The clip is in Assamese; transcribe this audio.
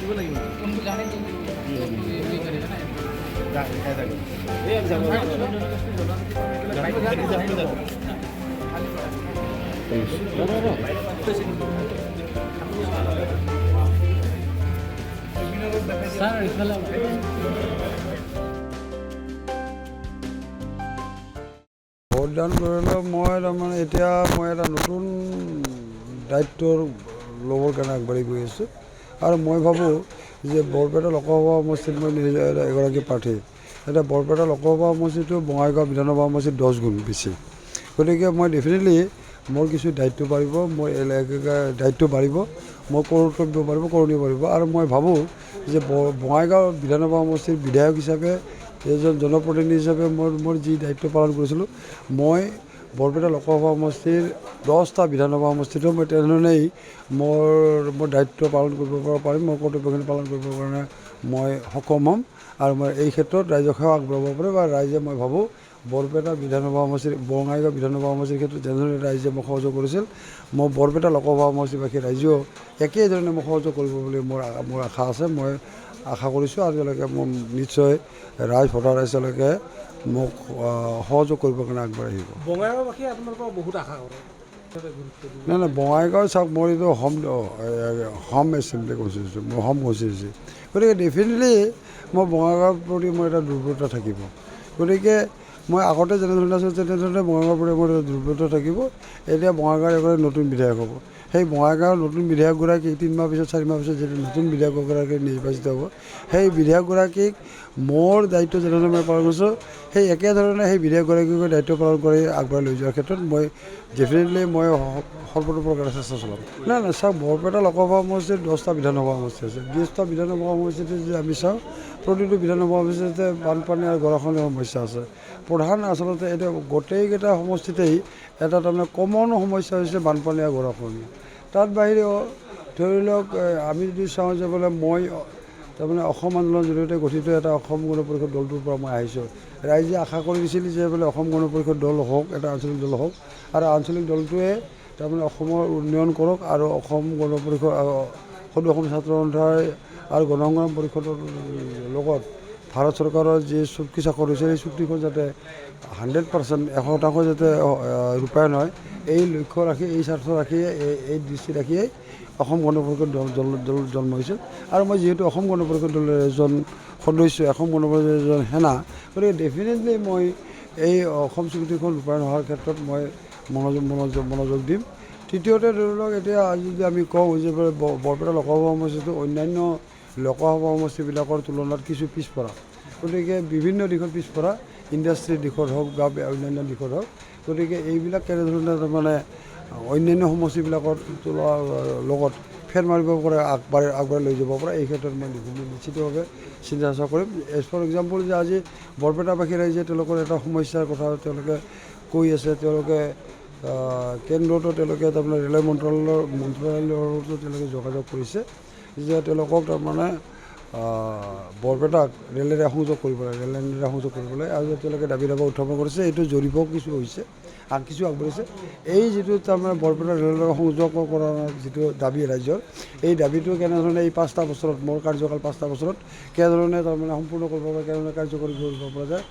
ভোটদান কৰিলে মই তাৰমানে এতিয়া মই এটা নতুন দায়িত্বৰ ল'বৰ কাৰণে আগবাঢ়ি গৈ আছোঁ আৰু মই ভাবোঁ যে বৰপেটা লোকসভা সমষ্টিত মই নিজে এগৰাকী প্ৰাৰ্থী। এতিয়া বৰপেটা লোকসভা সমষ্টিটো বঙাইগাঁও বিধানসভা সমষ্টিত 10 গুণ বেছি। গতিকে মই ডেফিনেটলি মোৰ কিছু দায়িত্ব বাঢ়িব, মোৰ দায়িত্ব বাঢ়িব, মোৰ কৰ্তব্য বাঢ়িব, কৰণীয় বাঢ়িব আৰু মই ভাবোঁ যে বঙাইগাঁও বিধানসভা সমষ্টিৰ বিধায়ক হিচাপে এজন জনপ্ৰতিনিধি হিচাপে মোৰ যি দায়িত্ব পালন কৰিছিলোঁ, মই বৰপেটা লোকসভা সমষ্টিৰ 10টা বিধানসভা সমষ্টিতো মই তেনেধৰণেই মোৰ দায়িত্ব পালন কৰিব পাৰিম, মোৰ কৰ্তব্যখিনি পালন কৰিবৰ কাৰণে মই সক্ষম হ'ম আৰু মই এই ক্ষেত্ৰত ৰাইজক সেৱা আগবঢ়াব পাৰিম আৰু ৰাইজে মই ভাবোঁ বৰপেটা বিধানসভা সমষ্টিৰ বঙাইগাঁও বিধানসভা সমষ্টিৰ ক্ষেত্ৰত যেনেধৰণে ৰাইজে মোক সহযোগ কৰিছিল, মই বৰপেটা লোকসভা সমষ্টিবাসী ৰাইজেও একেধৰণে মোক সহযোগ কৰিব বুলি মোৰ আশা আছে। মই আশা কৰিছোঁ আৰু তেওঁলোকে মোৰ নিশ্চয় ভোটাৰ ৰাইজলৈকে মোক সহযোগ কৰিবৰ কাৰণে আগবাঢ়ি আহিব। বঙাইগাঁওবাসীয়ে আপোনালোকৰ বহুত আশা কৰে। নাই বঙাইগাঁও চাওক, মোৰ এইটো হোম এছেম্বলি কনষ্টিটিউচন, মোৰ হোম কনষ্টিটিউচি। গতিকে ডেফিনেটলি মই বঙাইগাঁৱৰ প্ৰতি মোৰ এটা দুৰ্বলতা থাকিব। গতিকে মই আগতে যেনেধৰণে আছোঁ তেনেধৰণে বঙাইগাঁৱৰ প্ৰতি মোৰ এটা দুৰ্বলতা থাকিব। এতিয়া বঙাইগাঁৱৰ এগৰাকী নতুন বিধায়ক হ'ব। সেই বঙাইগাঁৱৰ নতুন বিধায়কগৰাকী 3 মাহ পিছত 4 মাহ পিছত যেতিয়া নতুন বিধায়কগৰাকী নিৰ্বাচিত হ'ব, সেই বিধায়কগৰাকীক মোৰ দায়িত্ব যেনেধৰণে মই পালন কৰিছোঁ, সেই একেধৰণে সেই বিধায়কগৰাকীকো দায়িত্ব পালন কৰি আগবঢ়াই লৈ যোৱাৰ ক্ষেত্ৰত মই ডেফিনেটলি মই সৰ্বতোপ্ৰকাৰে চেষ্টা চলাম। নাই চাওক, বৰপেটা লোকসভা সমষ্টিৰ 10টা বিধানসভা সমষ্টি আছে। 10টা বিধানসভা সমষ্টিতে যদি আমি চাওঁ, প্ৰতিটো বিধানসভা সমষ্টিতে বানপানী আৰু গৰাখহনীয়া সমস্যা আছে। প্ৰধান আচলতে এতিয়া গোটেইকেইটা সমষ্টিতেই এটা তাৰমানে কমন সমস্যা হৈছে বানপানী আৰু গৰাখহনীয়া। তাত বাহিৰেও ধৰি লওক আমি যদি চাওঁ যে বোলে মই তাৰমানে অসম আন্দোলনৰ জৰিয়তে গঠিত এটা অসম গণ পৰিষদ দলটোৰ পৰা মই আহিছোঁ। ৰাইজে আশা কৰি দিছিল যে বোলে অসম গণ পৰিষদ দল হওক, এটা আঞ্চলিক দল হওক আৰু আঞ্চলিক দলটোৱে তাৰমানে অসমৰ উন্নয়ন কৰক আৰু অসম গণ পৰিষদ সদৌ অসম ছাত্ৰ সন্থাই আৰু গণ সংগ্ৰাম পৰিষদৰ লগত ভাৰত চৰকাৰৰ যি চুক্তি স্বাক্ষৰ হৈছে, সেই চুক্তিখন যাতে 100% 100% যাতে ৰূপায়ণ হয়, এই লক্ষ্য ৰাখি, এই স্বাৰ্থ ৰাখিয়ে, এই দৃষ্টি ৰাখিয়ে অসম গণ পৰিষদ দল জন্ম হৈছিল। আৰু মই যিহেতু অসম গণ পৰিষদ দলৰ এজন সদস্য, অসম গণ পৰিষদৰ এজন সেনা, গতিকে ডেফিনেটলি মই এই অসম চুক্তিখন ৰূপায়ণ হোৱাৰ ক্ষেত্ৰত মই মনোযোগ দিম। তৃতীয়তে ধৰি লওক, এতিয়া যদি আমি কওঁ যে বৰপেটা লোকসভা সমষ্টিটো অন্যান্য লোকসভা সমষ্টিবিলাকৰ তুলনাত কিছু পিছপৰা। গতিকে বিভিন্ন দিশত পিছপৰা, ইণ্ডাষ্ট্ৰীৰ দিশত হওক বা অন্যান্য দিশত হওক। গতিকে এইবিলাক কেনেধৰণে তাৰমানে অন্যান্য সমষ্টিবিলাকৰ লগত ফেৰ মাৰিব পৰা আগবাঢ়ি লৈ যাব পৰা, এই ক্ষেত্ৰত মই নিশ্চিতভাৱে চিন্তা চৰ্চা কৰিম। এজ ফৰ এক্সাম্পল যে আজি বৰপেটাবাসী ৰাইজে তেওঁলোকৰ এটা সমস্যাৰ কথা তেওঁলোকে কৈ আছে। তেওঁলোকে কেন্দ্ৰতো তেওঁলোকে তাৰমানে ৰেলৱে মন্ত্ৰালয়ৰ লগতো তেওঁলোকে যোগাযোগ কৰিছে যে তেওঁলোকক তাৰমানে বৰপেটাক ৰেলেৰে সংযোগ কৰিব লাগে, ৰেল লাইনেৰে সংযোগ কৰিব লাগে আৰু তেওঁলোকে দাবী উত্থাপন কৰিছে। এইটো জৰীপো কিছু হৈছে, কিছু আগবাঢ়িছে। এই যিটো তাৰমানে বৰপেটা ৰেলেৰে সংযোগ কৰাৰ যিটো দাবী ৰাইজৰ, এই দাবীটো কেনেধৰণে এই 5টা বছৰত, মোৰ কাৰ্যকাল 5টা বছৰত কেনেধৰণে তাৰমানে সম্পূৰ্ণ কৰিব পৰা, কেনেধৰণে কাৰ্যকৰী কৰিব পৰা যায়,